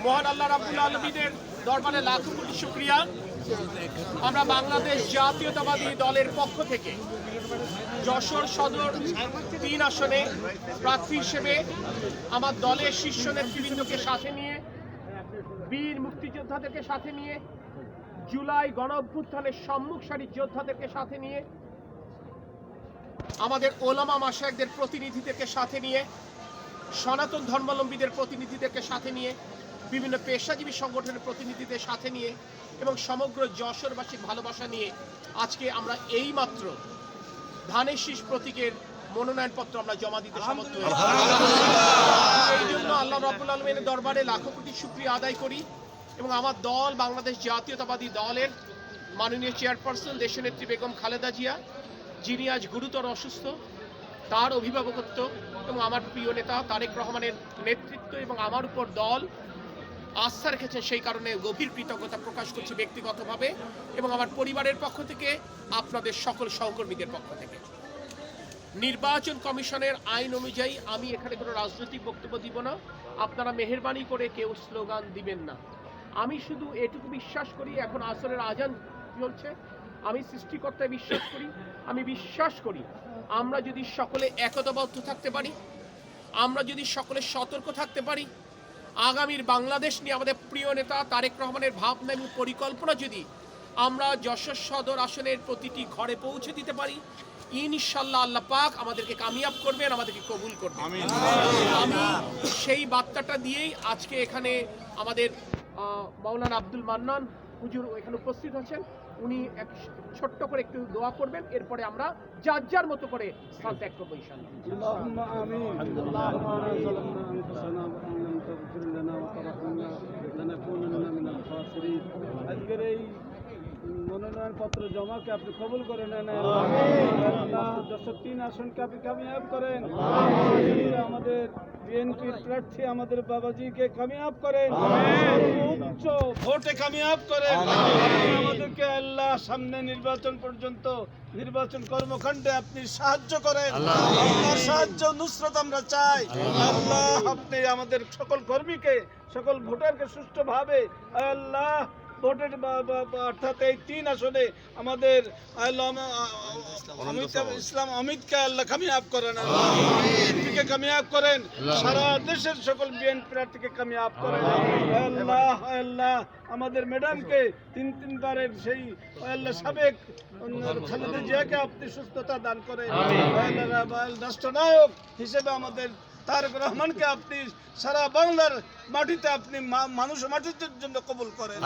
মহান আল্লাহ রাব্বুল আলামিনের দরবারে লাখো কোটি শুকরিয়া। আমরা বাংলাদেশ জাতীয়তাবাদী দলের পক্ষ থেকে যশোর সদর 3 আসনে প্রার্থী হিসেবে আমার দলের শীর্ষ নেতৃবৃন্দকে সাথে নিয়ে, বীর মুক্তিযোদ্ধাদেরকে সাথে নিয়ে, জুলাই গণ অভ্যুত্থানের সম্মুখ সারির যোদ্ধাদেরকে সাথে নিয়ে, আমাদের ওলামা মাশায়েখদের প্রতিনিধিদেরকে সাথে নিয়ে, সনাতন ধর্মাবলম্বীদের প্রতিনিধিদেরকে সাথে নিয়ে, বিভিন্ন পেশাজীবী সংগঠনের প্রতিনিধিদের সাথে নিয়ে এবং সমগ্র যশোরবাসীর ভালোবাসা নিয়ে আজকে আমরা এইমাত্র ধানের শীষ প্রতীকের মনোনয়নপত্র আমরা জমা দিতে সমর্থ হয়েছি। এই জন্য আল্লাহ রাব্বুল আলামিনের দরবারে লাখো কোটি শুকরিয়া আদায় করি এবং আমার দল বাংলাদেশ জাতীয়তাবাদী দলের মাননীয় চেয়ারপারসন দেশনেত্রী বেগম খালেদা জিয়া, যিনি আজ গুরুতর অসুস্থ, তার অভিভাবকত্ব এবং আমার প্রিয় নেতা তারেক রহমানের নেতৃত্ব এবং আমার উপর দল আস্থা রেখেছেন, সেই কারণে গভীর কৃতজ্ঞতা প্রকাশ করছি ব্যক্তিগতভাবে এবং আমার পরিবারের পক্ষ থেকে, আপনাদের সকল সহকর্মীদের পক্ষ থেকে। নির্বাচন কমিশনের আইন অনুযায়ী আমি এখানে কোনো রাজনৈতিক বক্তব্য দিব না। আপনারা মেহেরবানি করে কেউ স্লোগান দিবেন না। আমি শুধু এটুকু বিশ্বাস করি, এখন আসরের আজান চলছে, আমি সৃষ্টিকর্তায় বিশ্বাস করি, আমি বিশ্বাস করি আমরা যদি সকলে একতাবদ্ধ থাকতে পারি, আমরা যদি সকলে সতর্ক থাকতে পারি, আগামীর বাংলাদেশ নিয়ে আমাদের প্রিয় নেতা তারেক রহমানের ভাবনা এবং পরিকল্পনা যদি আমরা যশোর সদর আসনের প্রতিটি ঘরে পৌঁছে দিতে পারি, ইনশাল্লাহ আল্লাহ পাক আমাদেরকে কামিয়াব করবেন, আমাদেরকে কবুল করবেন। আমি সেই বার্তাটা দিয়েই আজকে এখানে আমাদের মাওলানা আব্দুল মান্নান হুজুর এখানে উপস্থিত আছেন, উনি এক ছোট্ট করে একটু দোয়া করবেন, এরপরে আমরা যার যার মতো করে স্থান ত্যাগ করবো ইনশাআল্লাহ। মনোনয়নপত্র জমাকে আপনি কবুল করে নেন, যশোর 3 আসনকে আপনি কামিয়াব করেন, আমাদের বিএনপির প্রার্থী আমাদের বাবাজিকে কামিয়াব করেন, উচ্চ ভোটে কামিয়াব করেন, আমাদেরকে আল্লাহ সামনে নির্বাচন পর্যন্ত নির্বাচন কর্মকাণ্ডে আপনি সাহায্য করেন, আপনার সাহায্য নুসরত আমরা চাই। আল্লাহ আপনি আমাদের সকল কর্মীকে, সকল ভোটারকে সুষ্ঠুভাবে আল্লাহ ভোটের অর্থাৎ এই 3 আসনে আমাদের ইসলাম অমিতকে আল্লাহ কামিয়াব করেন, বিএনপিকে কামিয়াব করেন, সারা দেশের সকল বিএনপি প্রার্থীকে কামিয়াব করেন। আল্লাহ আল্লাহ আমাদের ম্যাডামকে 3বারের সেই আল্লাহ সাবেক খালেদা জিয়াকে আপনি সুস্থতা দান করেন। রাষ্ট্রনায়ক হিসেবে আমাদের তারেক রহমানকে আপনি সারা বাংলার মাটিতে আপনি মানুষ মাটির জন্য কবুল করেন,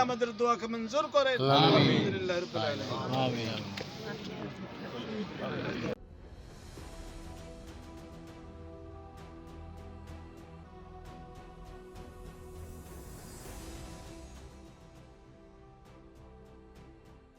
আমাদের দোয়াকে মঞ্জুর করেন। আলহামদুলিল্লাহ রাব্বিল আলামিন।